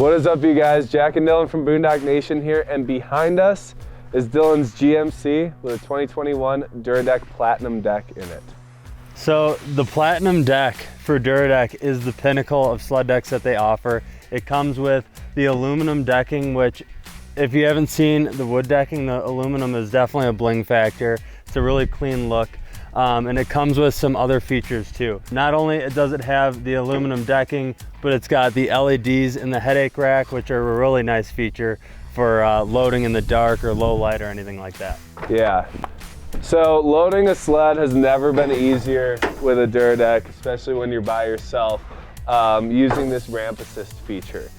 What is up, you guys? Jack and Dylan from Boondock Nation here, and behind us is Dylan's GMC with a 2021 Dura Deck Platinum deck in it. So the Platinum deck for Dura Deck is the pinnacle of sled decks that they offer. It comes with the aluminum decking, which if you haven't seen the wood decking, the aluminum is definitely a bling factor. It's a really clean look. And it comes with some other features too. Not only does it have the aluminum decking, but it's got the LEDs in the headache rack, which are a really nice feature for loading in the dark or low light or anything like that. Yeah. So loading a sled has never been easier with a Dura Deck, especially when you're by yourself, using this ramp assist feature.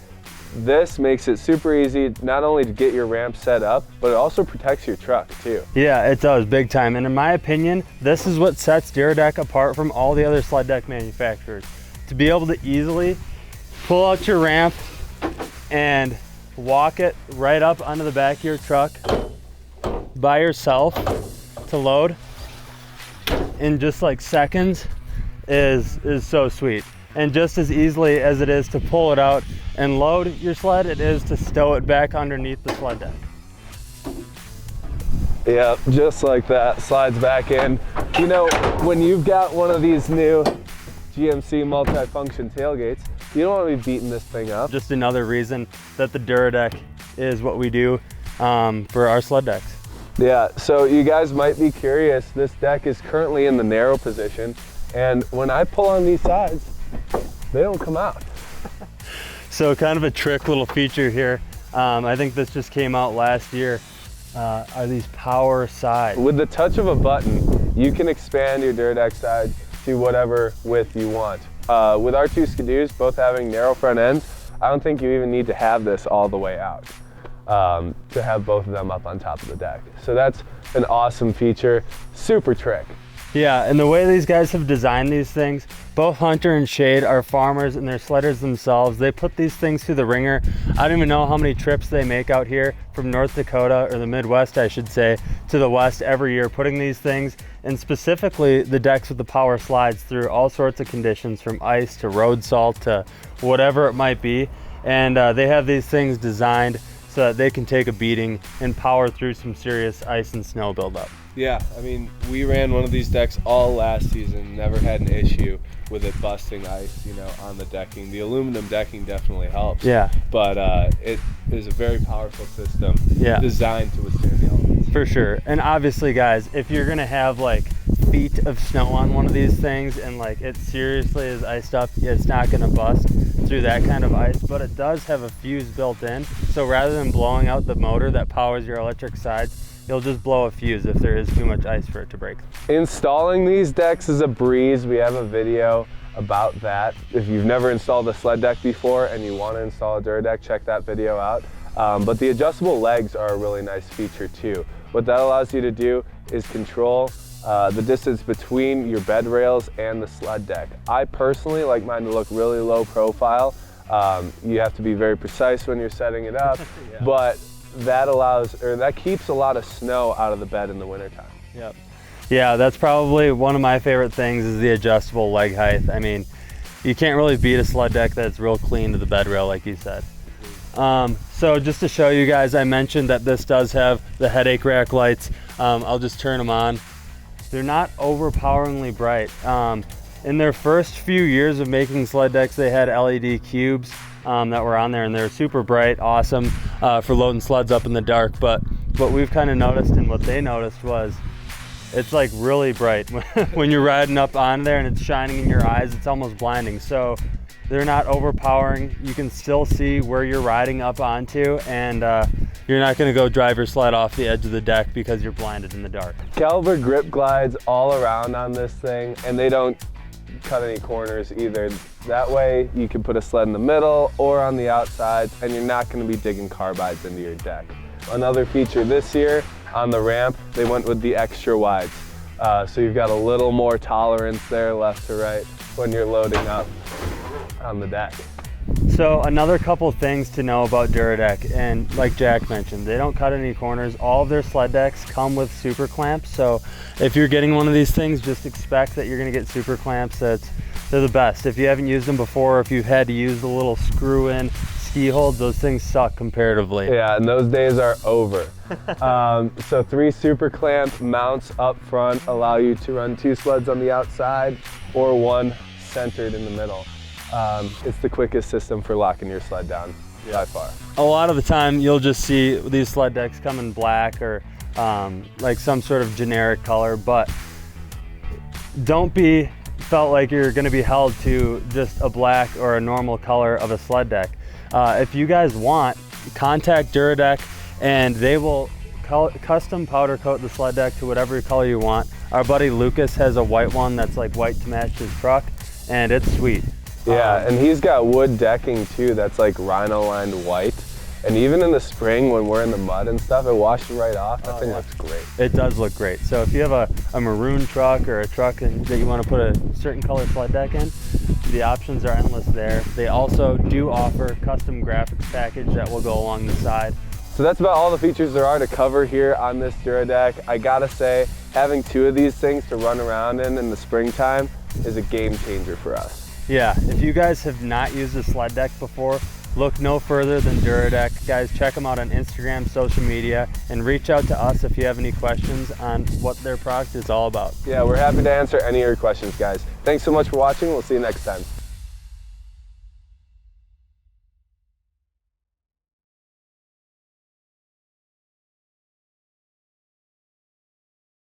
This makes it super easy, not only to get your ramp set up, but it also protects your truck too. Yeah, it does, big time. And in my opinion, this is what sets Dura Deck apart from all the other sled deck manufacturers. To be able to easily pull out your ramp and walk it right up onto the back of your truck by yourself to load in just like seconds is so sweet. And just as easily as it is to pull it out and load your sled, it is to stow it back underneath the sled deck. Yeah, just like that, slides back in. You know, when you've got one of these new GMC multi-function tailgates, you don't want to be beating this thing up. Just another reason that the Dura Deck is what we do for our sled decks. Yeah, so you guys might be curious, this deck is currently in the narrow position, and when I pull on these sides, they don't come out. So kind of a trick little feature here. I think this just came out last year, are these power sides. With the touch of a button, you can expand your Dura Deck sides to whatever width you want. With our two Skidoos both having narrow front ends, I don't think you even need to have this all the way out to have both of them up on top of the deck. So that's an awesome feature, super trick. Yeah, and the way these guys have designed these things, both Hunter and Shade are farmers and they're sledders themselves. They put these things through the ringer. I don't even know how many trips they make out here from North Dakota, or the Midwest I should say, to the West every year, putting these things, and specifically the decks with the power slides, through all sorts of conditions, from ice to road salt to whatever it might be. And they have these things designed so that they can take a beating and power through some serious ice and snow buildup. Yeah, I mean, we ran one of these decks all last season, never had an issue with it busting ice, you know, on the decking. The aluminum decking definitely helps. Yeah. But it is a very powerful system, yeah, designed to withstand the elements. For sure. And obviously, guys, if you're gonna have like feet of snow on one of these things and like it seriously is iced up, it's not gonna bust through that kind of ice, but it does have a fuse built in. So rather than blowing out the motor that powers your electric sides, you'll just blow a fuse if there is too much ice for it to break. Installing these decks is a breeze. We have a video about that. If you've never installed a sled deck before and you want to install a Dura Deck, check that video out. But the adjustable legs are a really nice feature too. What that allows you to do is control the distance between your bed rails and the sled deck. I personally like mine to look really low profile. You have to be very precise when you're setting it up, yeah, but that allows, or that keeps a lot of snow out of the bed in the wintertime. Yep. Yeah, that's probably one of my favorite things, is the adjustable leg height. I mean, you can't really beat a sled deck that's real clean to the bed rail, like you said. So just to show you guys, I mentioned that this does have the headache rack lights. I'll just turn them on. They're not overpoweringly bright. In their first few years of making sled decks, they had LED cubes that were on there, and they're super bright, awesome for loading sleds up in the dark. But what we've kind of noticed, and what they noticed, was it's like really bright when you're riding up on there and it's shining in your eyes. It's almost blinding. So they're not overpowering. You can still see where you're riding up onto, and you're not going to go drive your sled off the edge of the deck because you're blinded in the dark. Caliber grip glides all around on this thing, and they don't cut any corners either. That way you can put a sled in the middle or on the outside, and you're not going to be digging carbides into your deck. Another feature this year, on the ramp, they went with the extra wides. So you've got a little more tolerance there, left to right, when you're loading up on the deck. So another couple things to know about Dura Deck, and like Jack mentioned, they don't cut any corners. All of their sled decks come with super clamps. So if you're getting one of these things, just expect that you're gonna get super clamps. They're the best. If you haven't used them before, if you've had to use the little screw-in ski holds, those things suck comparatively. Yeah, and those days are over. So 3 super clamp mounts up front allow you to run 2 sleds on the outside or 1 centered in the middle. It's the quickest system for locking your sled down by far. A lot of the time you'll just see these sled decks come in black or like some sort of generic color, but don't be felt like you're going to be held to just a black or a normal color of a sled deck. If you guys want, contact Dura Deck and they will custom powder coat the sled deck to whatever color you want. Our buddy Lucas has a white one that's like white to match his truck, and it's sweet. Yeah, and he's got wood decking too that's like rhino lined white. And even in the spring when we're in the mud and stuff, it washes right off. That thing looks great. It does look great. So if you have a maroon truck or a truck that you want to put a certain color sled deck in, the options are endless there. They also do offer custom graphics package that will go along the side. So that's about all the features there are to cover here on this Dura Deck. I gotta say, having 2 of these things to run around in the springtime is a game changer for us. Yeah, if you guys have not used a sled deck before, look no further than Dura Deck. Guys, check them out on Instagram, social media, and reach out to us if you have any questions on what their product is all about. Yeah, we're happy to answer any of your questions, guys. Thanks so much for watching. We'll see you next time.